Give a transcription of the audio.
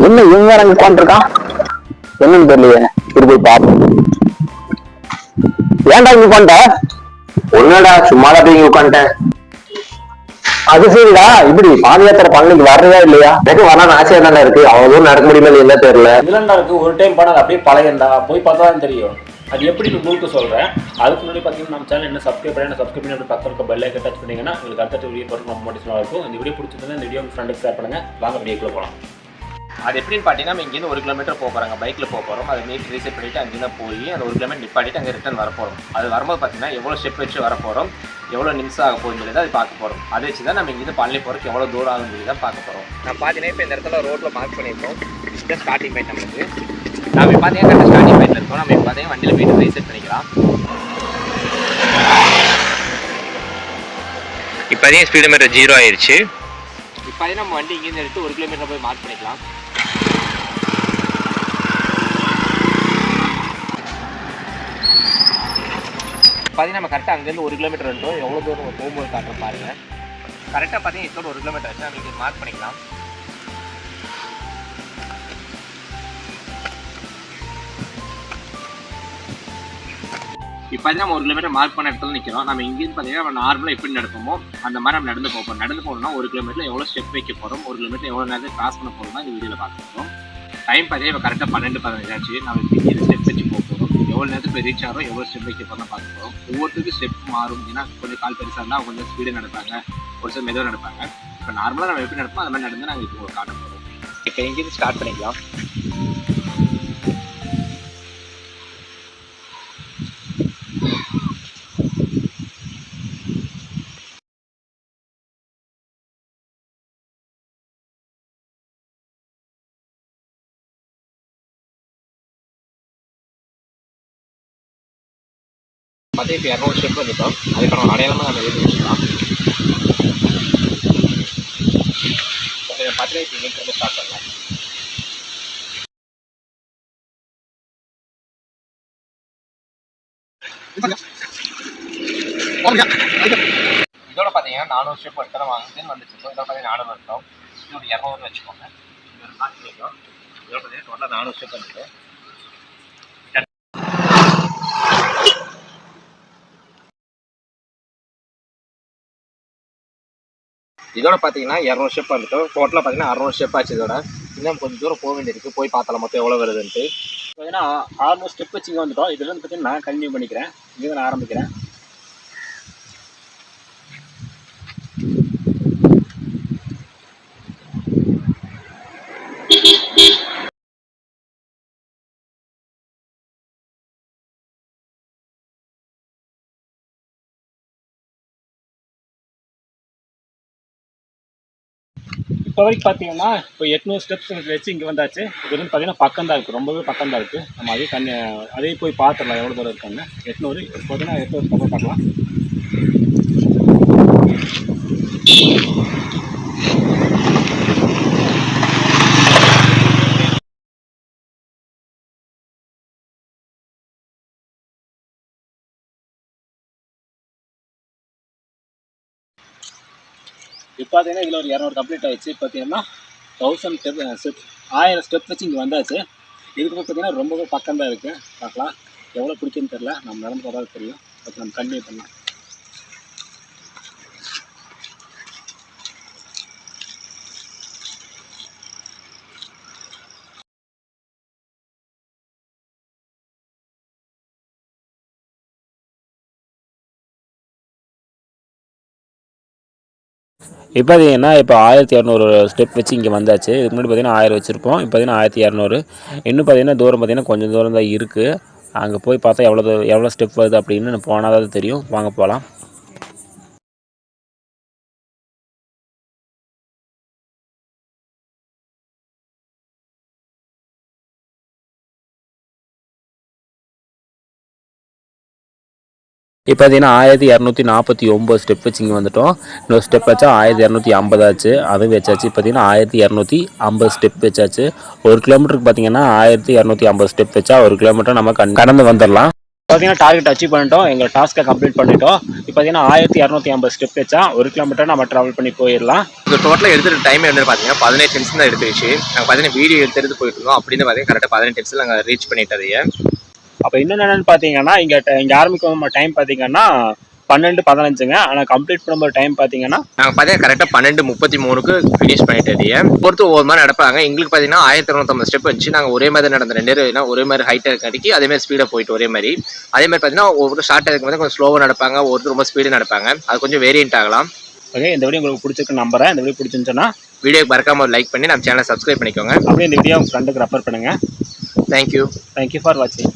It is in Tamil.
என்ன இவங்க எனக்கு உட்காந்துருக்கான் என்னன்னு தெரியலையே. இது போய் பார்ப்போம். ஏன்டா இங்க உட்காந்துட்ட? ஒன்னடா சும்மாதான் போய் இங்க உட்காந்துட்டேன். அது சரிடா. இப்படி பாதயாத்திரை பழனிக்கு வர்றதா இல்லையா? எனக்கு வரலான்னு ஆசையா தானே இருக்கு. அவ்வளவு தூரம் நடக்க முடியுமா என்ன தெரியல. இல்லண்டா இருக்கு. ஒரு டைம் பண்ண அப்படியே பழையண்டா. போய் பார்த்தா தான் தெரியும் அது எப்படி உங்களுக்கு சொல்கிறேன். அதுக்கு முன்னாடி பார்த்தீங்கன்னா நம்ம சேனல் என்ன சப்ஸ்கிரைப் பண்ணி அப்படி பக்கம் இருக்க பெல் ஐக்கன் டச் பண்ணிங்கன்னா உங்களுக்கு அடுத்த வீடியோ போட்டு ரொம்ப மோட்டிவேஷனாக இருக்கும். இந்த வீடியோ பிடிச்சிருந்தா இந்த வீடியோ உங்கள் ஃப்ரெண்டுக்கு ஷேர் பண்ணுங்கள். வாங்க வீடியோக்குள்ள போகலாம். அது எப்படின்னு பார்த்தீங்கன்னா நம்ம இங்கேருந்து 1 கிலோமீட்டர் போக போகிறாங்க. பைக்கில் போக போகிறோம். அதை நீட் ரீசெட் பண்ணிவிட்டு அங்கேருந்து போய் அந்த 1 கிலோமீட்டர் நிப்பாட்டிட்டு அங்கே ரிட்டர்ன் வர போகிறோம். அது வரும்போது பார்த்தீங்கன்னா எவ்வளோ ஸ்டெப் வச்சு வர போகிறோம், எவ்வளோ நிமிஷம் ஆக போகுதுன்னு சொல்லி தான் அது பார்க்க போகிறோம். அதை வச்சு தான் நம்ம இங்கேருந்து பழனி போகிறதுக்கு எவ்வளோ தூரம் ஆகுன்னு சொல்லி தான் பார்க்க போகிறோம். நான் பார்த்தீங்கன்னா இப்போ இந்த இடத்துல ரோட்டில் மார்க் பண்ணியிருக்கோம். இதுதான் ஸ்டார்டிங் பாயிண்ட் நம்மளுக்கு. நம்ம இப்போ பார்த்தீங்கன்னா கரெக்டாக ஸ்டார்டிங் பாயிண்டில் இருக்கோம். நம்ம இப்போ பார்த்தீங்கன்னா வண்டியில் போய்ட்டு ரீசெட் பண்ணிக்கலாம். இப்போ பார்த்தீங்கன்னா ஸ்பீடோமீட்டர் 0 ஆயிடுச்சு. இப்போ பார்த்தீங்கன்னா நம்ம வண்டி இங்கேருந்து எடுத்து 1 கிலோமீட்டர் போய் மார்க் பண்ணிக்கலாம். பார்த்தீங்கன்னா நம்ம கரெக்டாக அங்கேருந்து 1 கிலோமீட்டர் வந்துட்டோம். எவ்வளோ தூரம் போகும்போது காட்டுற பாருங்கள். கரெக்டாக பார்த்தீங்கன்னா இதோட 1 கிலோமீட்டர் வச்சு நம்ம இங்கே மார்க் பண்ணிக்கலாம். இப்போ நம்ம 1 கிலோமீட்டர் மார்க் பண்ண இடத்துல நிற்கிறோம். நம்ம இங்கேருந்து பார்த்தீங்கன்னா நம்ம நார்மலாக எப்படி நடப்போமோ அந்த மாதிரி நம்ம நடந்து போகிறோம். நடந்து போகணும்னா 1 கிலோமீட்டர் எவ்வளோ ஸ்டெப் வைக்க போகிறோம், 1 கிலோமீட்டர் எவ்வளோ நேரத்தில் கிராஸ் பண்ண போகிறோம்னா இந்த வீடியோவில் பார்த்துருக்கோம். டைம் பார்த்தீங்கன்னா இப்போ கரெக்டாக 12:15 ஆச்சு. நம்ம இப்போ இங்கே ஸ்டெப் வச்சு போக போகிறோம். எவ்வளோ நேரத்துக்கு ரீச் ஆகிறோம், எவ்வளோ ஸ்டெப் வைக்க போகிறோம் பார்க்க போகிறோம். ஒவ்வொருத்தருக்கும் ஸ்டெப் மாறும். ஏன்னா கொஞ்சம் கால் பெருசாக இருந்தால் கொஞ்சம் ஸ்பீடாக நடப்பாங்க, ஒரு சில மெதுவாக நடப்பாங்க. இப்போ நார்மலாக நம்ம எப்படி நடப்போம் அந்த மாதிரி நடந்து நாங்கள் இப்போ காட்ட போகிறோம். இப்போ எங்கேருந்து ஸ்டார்ட் பண்ணிக்கலாம். பார்த்தீங்கன்னா இப்போ 200 ஸ்டெப் வந்துட்டோம். அதுக்கான அடையாளமாக நம்ம எழுதி வச்சுக்கலாம். பார்த்தீங்கன்னா இப்போ இங்கே ஸ்டார்ட் பண்ணலாம். இதோட பார்த்தீங்கன்னா 400 ஸ்டெப் எடுத்து வாங்கிட்டு வந்துச்சுருக்கோம். இதோட பார்த்தீங்கன்னா 400 எடுத்தோம். இது ஒரு 200 வச்சுக்கோங்க. இது ஒரு 4 பண்ணிட்டோம். இதோட பார்த்தீங்கன்னா டோட்டலாக 400 ஸ்டெப் வந்துட்டு இதோட பார்த்தீங்கன்னா 200 ஸ்டெப் வந்துட்டோம். டோட்டலாக பார்த்தீங்கன்னா 600 ஸ்டெப் ஆச்சு. இதோட இன்னும் கொஞ்சம் தூரம் போக வேண்டியிருக்கு. போய் பார்த்தலாம் மொத்தம் எவ்வளோ வருதுன்ட்டு. பார்த்தீங்கன்னா 600 ஸ்டெப் வச்சு இங்கே வந்துட்டோம். இதுல வந்து பார்த்தீங்கன்னா நான் கண்டினியூ பண்ணிக்கிறேன். இங்கே நான் ஆரம்பிக்கிறேன். இப்போ வரைக்கும் பார்த்தீங்கன்னா இப்போ 800 ஸ்டெப்ஸ் வச்சு இங்கே வந்தாச்சு. இது வந்து பார்த்தீங்கன்னா பக்கம் தான் இருக்குது, ரொம்பவே பக்கம் தான் இருக்குது. நம்ம அதே போய் பார்த்துடலாம் எவ்வளோ தூரம் இருக்காங்க. 800 பார்த்தீங்கன்னா 800 ஸ்டெப் பார்க்கலாம். இப்போ பார்த்தீங்கன்னா இதில் ஒரு 200 கம்ப்ளீட் ஆகிடுச்சு. பார்த்தீங்கன்னா 1000 ஸ்டெப் 1000 ஸ்டெப் வச்சு இங்கே வந்தாச்சு. இதுக்கு பார்த்தீங்கன்னா ரொம்பவே பக்கம் தான் இருக்குது. பார்க்கலாம் எவ்வளோ பிடிக்குன்னு தெரில. நம்ம நடந்து போகிறது தெரியும். பட் நம்ம கண்டினியூ பண்ணலாம். இப்போ பார்த்தீங்கன்னா இப்போ 1200 ஸ்டெப் வச்சு இங்கே வந்தாச்சு. இதுக்கு முன்னாடி பார்த்தீங்கன்னா 1000 வச்சுருப்போம். இப்போ பார்த்தீங்கன்னா 1200. இன்னும் பார்த்தீங்கன்னா தூரம் பார்த்தீங்கன்னா கொஞ்சம் தூரம் தான் இருக்குது. அங்கே போய் பார்த்தா எவ்வளோ ஸ்டெப் வருது அப்படின்னு போனால் தான் தெரியும். வாங்க போகலாம். இப்போ பார்த்தீங்கன்னா 1249 ஸ்டெப் வச்சு இங்கே வந்துட்டோம். இன்னொரு ஸ்டெப் வச்சா 1250 ஆச்சு. அதுவும் வச்சாச்சு. இப்போ பார்த்தீங்கன்னா 1250 ஸ்டெப் வச்சாச்சு. 1 கிலோமீட்டருக்கு பார்த்தீங்கன்னா 1250 ஸ்டெப் வச்சா 1 கிலோமீட்டர் நம்ம கடந்து வந்துடலாம். பார்த்தீங்கன்னா டார்கெட் அச்சீவ் பண்ணிட்டோம், எங்கள் டாஸ்க்கை கம்ப்ளீட் பண்ணிட்டோம். இப்போ பார்த்தீங்கன்னா 1250 ஸ்டெப் வச்சா 1 கிலோமீட்டர் நம்ம ட்ராவல் பண்ணி போயிடலாம். இப்போ டோட்டலாக எடுத்துகிற டைம் வந்து பார்த்தீங்கன்னா 18 நிமிஷம் தான் எடுத்துருச்சு. நாங்கள் பார்த்தீங்கன்னா வீடியோ எடுத்து போயிட்டு இருந்தோம். அப்படின்னு பார்த்தீங்கன்னா கரெக்டாக 18 நிமிஷம் நாங்கள் ரீச் பண்ணிட்டதையே. அப்போ இன்னொன்று என்னென்னு பார்த்தீங்கன்னா இங்கே ஆரம்பிக்கும் டைம் பார்த்தீங்கன்னா 12:15ங்க. ஆனால் கம்ப்ளீட் பண்ணும்போது டைம் பார்த்தீங்கன்னா நாங்கள் பார்த்தீங்கன்னா கரெக்டாக 12:33க்கு ஃபினிஷ் பண்ணிட்டதையே. பொறுத்து ஒவ்வொரு மாதிரி நடப்பாங்க. எங்களுக்கு பார்த்தீங்கன்னா 1250 ஸ்டெப் வந்துச்சு. நாங்கள் ஒரே மாதிரி நடந்த 2 பேரும் ஒரே மாதிரி ஹைட்டாக இருக்காடிக்கு அதேமாதிரி ஸ்பீடாக போயிட்டு ஒரே மாதிரி பார்த்தீங்கன்னா ஒவ்வொரு ஷார்ட்டாக இருக்கும்போது கொஞ்சம் ஸ்லோவாக நடப்பாங்க, ஒருத்தர் ரொம்ப ஸ்பீடாக நடப்பாங்க. அது கொஞ்சம் வேரியன்ட் ஆகலாம். ஓகே, இந்த வீடியோ உங்களுக்கு பிடிச்சிருக்கு நம்புறேன். இந்த வீடியோ பிடிச்சிருந்துச்சுன்னா வீடியோக்கு மறக்காம ஒரு லைக் பண்ணி நம்ம சேனலை சப்ஸ்கிரைப் பண்ணிக்கோங்க. அப்படியே இந்த வீடியோ உங்கள் ஃப்ரெண்டுக்கு ரெஃபர் பண்ணுங்கள். தேங்க்யூ ஃபார் வாட்சிங்.